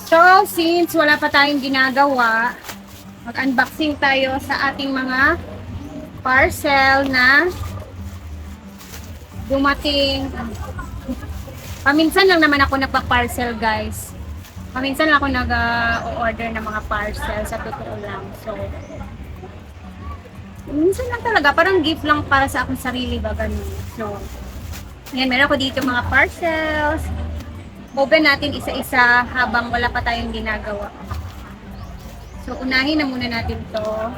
So, since wala pa tayong ginagawa, mag-unboxing tayo sa ating mga parcel na dumating. Paminsan lang naman ako nagpa-parcel, guys. Paminsan lang ako nag-order ng mga parcel, sa totoo lang. So, minsan lang talaga, parang gift lang para sa akong sarili ba, ganun. So, ayan, meron ako dito mga parcels. Open natin isa-isa habang wala pa tayong ginagawa. So, unahin na muna natin to.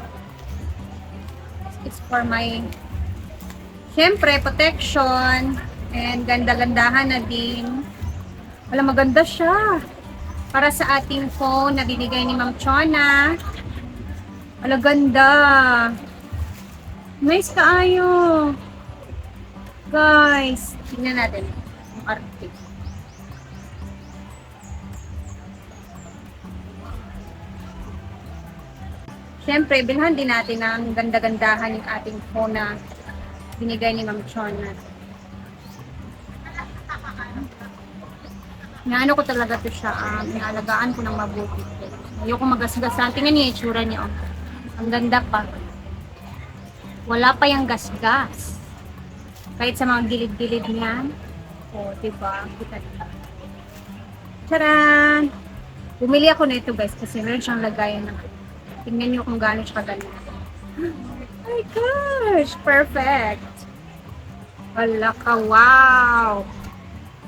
It's for my, syempre, protection. And ganda-gandahan na din. Wala, maganda siya. Para sa ating phone na binigay ni Ma'am Chona. Wala, ganda. Nice kaayo. Guys, tingnan natin yung arte. Siyempre, bilhan din natin ang ganda-gandahan yung ating phone na binigay ni Ma'am Chona. Naano ko talaga to siya, inaalagaan ko ng mabuti. Ayoko magasgasan. Tingnan niyo yung itsura niya. Oh. Ang ganda pa. Wala pa yung gasgas. Kahit sa mga gilid-gilid niyan. O, diba? Kita niyo. Charan! Bumili ako na ito, guys, kasi meron siyang lagayan na. Tingnan niyo kung gaano siya kaganda. Oh my gosh! Perfect! Wala ka, wow!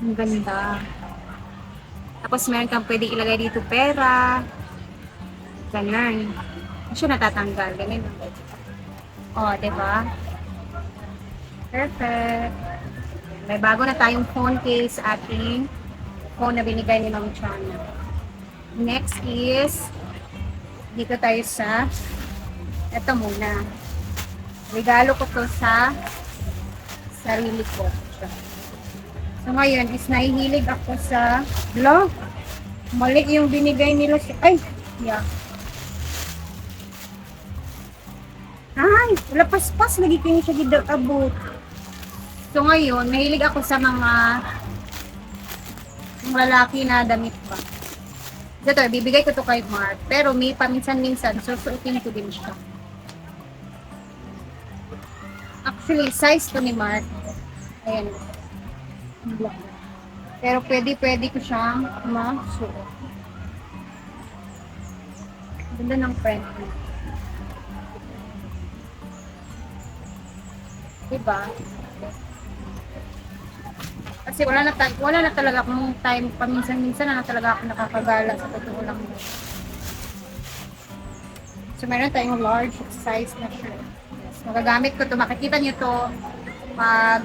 Ang ganda. Tapos meron kang pwede ilagay dito pera. Ganun. Hindi siya natatanggal. Ganun. O, diba? Perfect. May bago na tayong phone case sa ating phone na binigay ni Ma'am Chona. Next is, dito tayo sa, eto muna. Regalo ko to sa sarili ko. So ngayon is nahihilig ako sa vlog. Mali yung binigay nila si... Ay! Yeah. Ay! Wala paspas. Lagi ko siya gidabot. So ngayon, mahilig ako sa mga lalaki na damit pa. Ito, bibigay ko to kay Mark. Pero may paminsan-minsan, susuotin ko din siya. Actually, size to ni Mark. Ayan. Pero pwede ko siyang masuot. Ganda ng print. Diba? Kasi wala na talaga akong time. Paminsan-minsan na talaga ako nakakagala sa totoo lang. So meron tayong large size na shirt. Yes, magagamit ko to. Makikita niyo to pag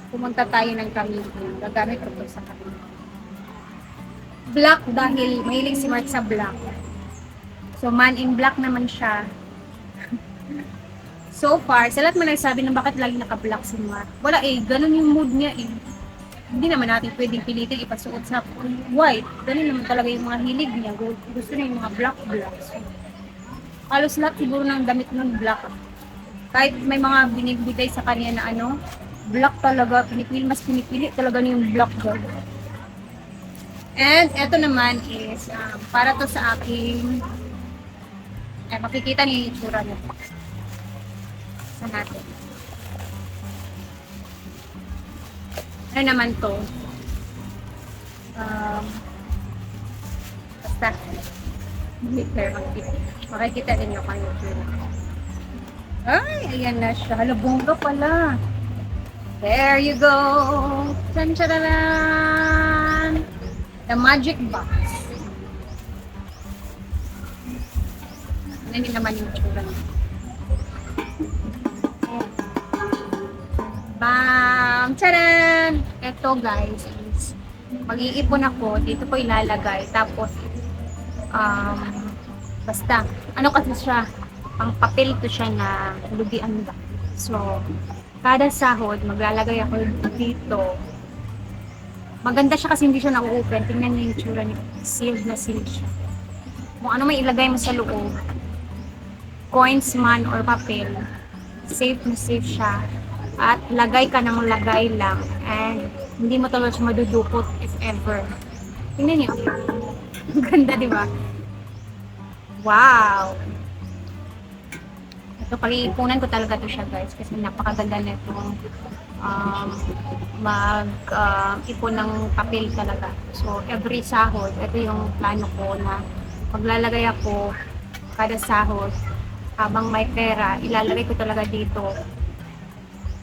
pumunta tayo ng Camille. Gagamit ko to sa Camille. Black dahil mahilig si Mark sa black. So man in black naman siya. So far, sa lahat man nagsabi na bakit lagi naka-black si Mark. Wala ganun yung mood niya eh. Hindi naman natin pwedeng pilitin ipasuot sa white. Ganun naman talaga yung mga hilig niya. Gusto niya yung mga black. So, halos lahat siguro ng damit ng black. Kahit may mga binibigay sa kanya na black talaga, mas pinipili talaga niya yung black girl. And eto naman is para to sa aking makikita niyo yung itsura niya sa natin. Ano naman to? Basta makikita din yung kanyang itsura. Ay, ayan na siya. Hala, bongga pala. There you go. Tsan-tsan-tsan! The magic box. Ano naman yung tsura niya. Bam! Tcharan! Ito guys is mag-iipon ako. Dito ko ilalagay. Tapos, basta, ano kasi siya? Pang papel to siya na lugian ba. So, kada sahod, maglalagay ako dito. Maganda siya kasi hindi siya na-open. Tingnan niyo yung tsura niya. Sealed na sealed siya. Kung ano may ilagay mo sa loob, coins man or papel, safe na safe siya. At lagay ka ng lagay lang. And hindi mo talaga siya madudukot if ever. Tingnan niyo. Ganda, di ba? Wow! Ito, pag-iipunan ko talaga to siya, guys, kasi napakaganda nito. Ipon ng papel talaga. So, every sahod, ito yung plano ko na paglalagay ako kada sahod, habang may pera, ilalagay ko talaga dito.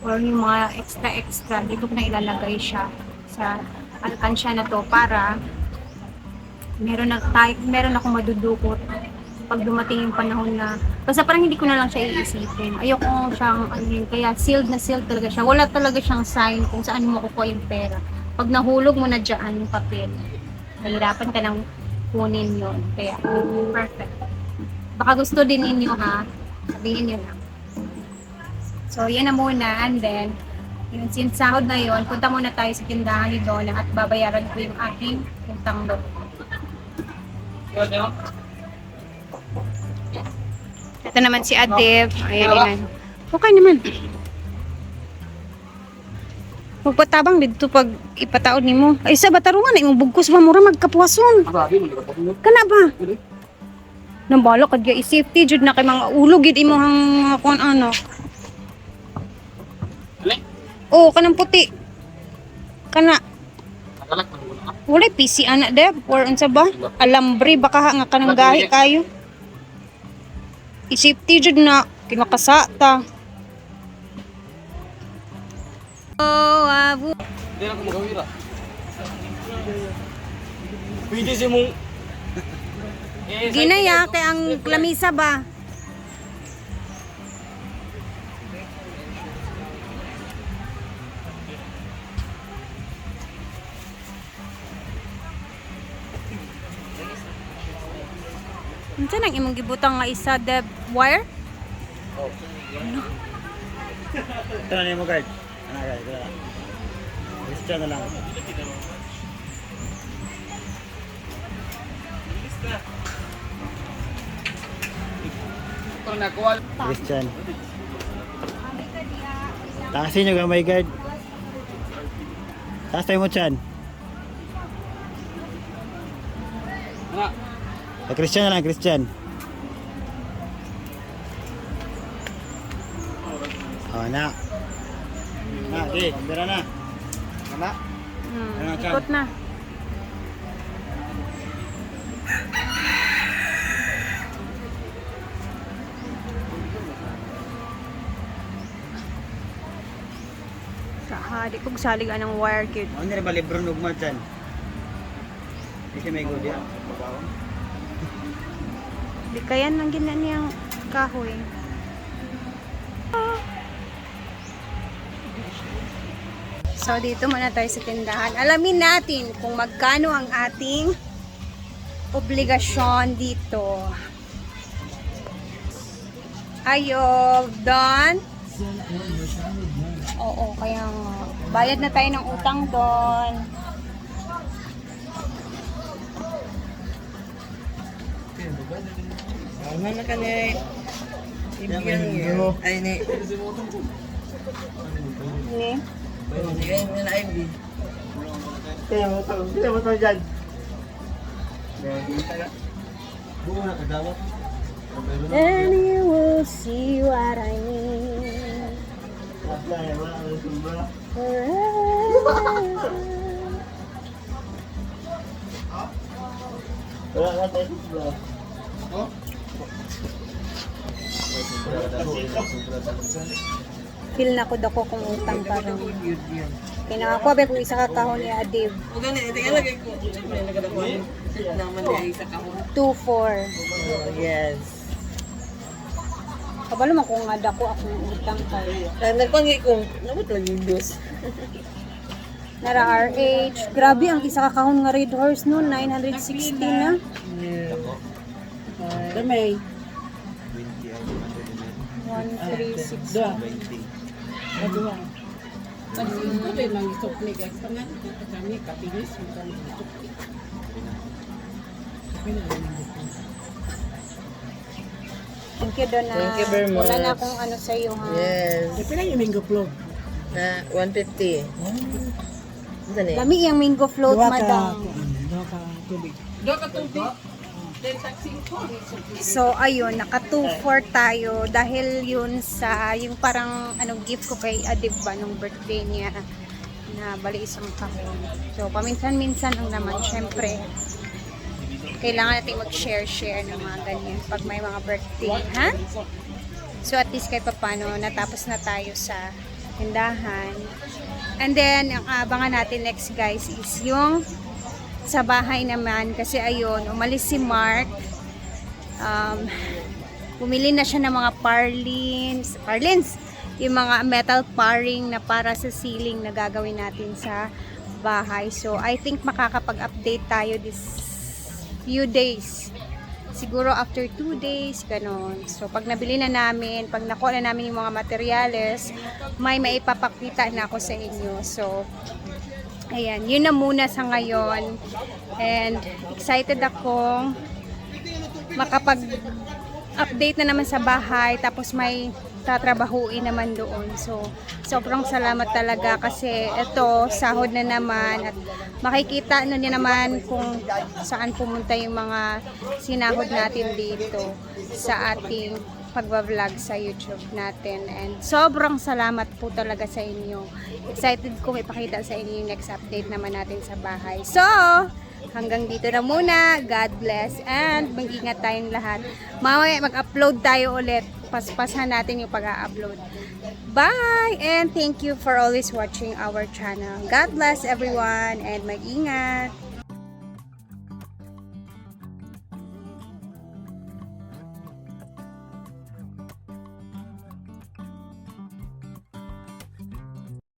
Or yung mga extra, dito ko na ilalagay siya sa alkansya na to para meron akong madudukot pag dumating yung panahon na basta parang hindi ko na lang siya iisipin. Ayoko siyang kaya sealed na sealed talaga siya. Wala talaga siyang sign kung saan mo kukuha yung pera. Pag nahulog mo na dyan yung papel, mahirapan ka nang kunin yun. Kaya perfect. Baka gusto din ninyo ha, sabihin nyo lang. So yan na muna, and then yung since sahod na yun, punta muna tayo sa tindahan ni Donna at babayaran ko yung aking utang doon. Ito naman si Adev. Ayan. Okay naman. Magpatabang dito pag ipataod nimo. Ay sa batarungan imong bugkos ba mura magkapuwason. Kana ba? Nang balo kad i-safety jud na kay mga ulo gid imong mga kuan ano. Oh, kanang puti. Kana. Wala PC anak Dev or unsa ba? Alambre baka nga kanang gahi kayo. I-safety jud na kinakasata. Oh, abu. Hindi na ako magawira. Pwede si mong... Ginaya kay ang lamisa ba? Unsa nang imong gibutang nga isa the wire? Ito na niyo mo guard. Ano guard? Ito na. Gusto na lang. Christian. Taasin nyo gamay guard. Taas tayo mo dyan. Christian na lang, Christian. Oh, na. Na, okay, bira na. Tama? Ikot na. Di ko salig anang wire cute. Ano rin ba libro nugma dyan? Hindi may good yan. Di kayan lang gina niyang kahoy. So dito muna tayo sa tindahan. Alamin natin kung magkano ang ating obligasyon dito. Ayo, done? Oo, kaya nga. Bayad na tayo ng utang doon. Ano na ka ni ibigyan niyo? Ay, ni. Ni? Ibigyan niyo na IB. Kaya mo ito dyan. Buo na kadawat. And you will see what I mean. Wala ka tayo ba? Feel na ko dako kung utang pa rin. Kinakakuha ba kung isa ka kahon ni Adib? O gani, tingnan lagay ko. Siyempre, nagkatakuha ko. Naman niya isa ka mo. 2-4. Oh, yes. Kabalo man kung nga dako akong utang pa rin. Nagpangi ko, nabot lang yung dos. Nara RH. Grabe ang isa ka kahon nga Red Horse noon. 960 na. Damay. 136. Dua. Pag ito rin lang isok ni guys. Pangan kami kapinis. Kami isok. Thank you, Donna. Thank you very much. Wala na akong ano sa iyo, ha? Yes. Pila yung mango float? Na 150. Ano ni? Lami yung mango float, Dua madam. ka tubig. Dua ka tubig. Then taxing ko. So, ayun, naka 2-4 tayo dahil yun sa, yung parang anong gift ko kay Adib ba nung birthday niya na bali isang kahon. So, paminsan-minsan lang naman, syempre, kailangan natin mag-share-share ng mga ganyan pag may mga birthday, ha? So, at least kahit papano, natapos na tayo sa tindahan. And then, ang abangan natin next guys is yung sa bahay naman kasi ayun, umalis si Mark. Bumili na siya ng mga parlins, yung mga metal paring na para sa ceiling na gagawin natin sa bahay. So, I think makakapag-update tayo this few days. Siguro after 2 days, ganon. So, pag nabili na namin, pag nakuha na namin yung mga materyales, may maipapakita na ako sa inyo. So, ayan, yun na muna sa ngayon. And excited akong makapag-update na naman sa bahay. Tapos may tatrabahuin naman doon. So, sobrang salamat talaga kasi ito, sahod na naman at makikita na niya naman kung saan pumunta yung mga sinahod natin dito sa ating pagbablog sa YouTube natin. And sobrang salamat po talaga sa inyo. Excited kong ipakita sa inyo yung next update naman natin sa bahay. So, hanggang dito na muna. God bless and mag-ingat tayong lahat. Mamaya mag-upload tayo ulit. Paspasan natin yung pag-upload. Bye! And thank you for always watching our channel. God bless everyone and mag-ingat!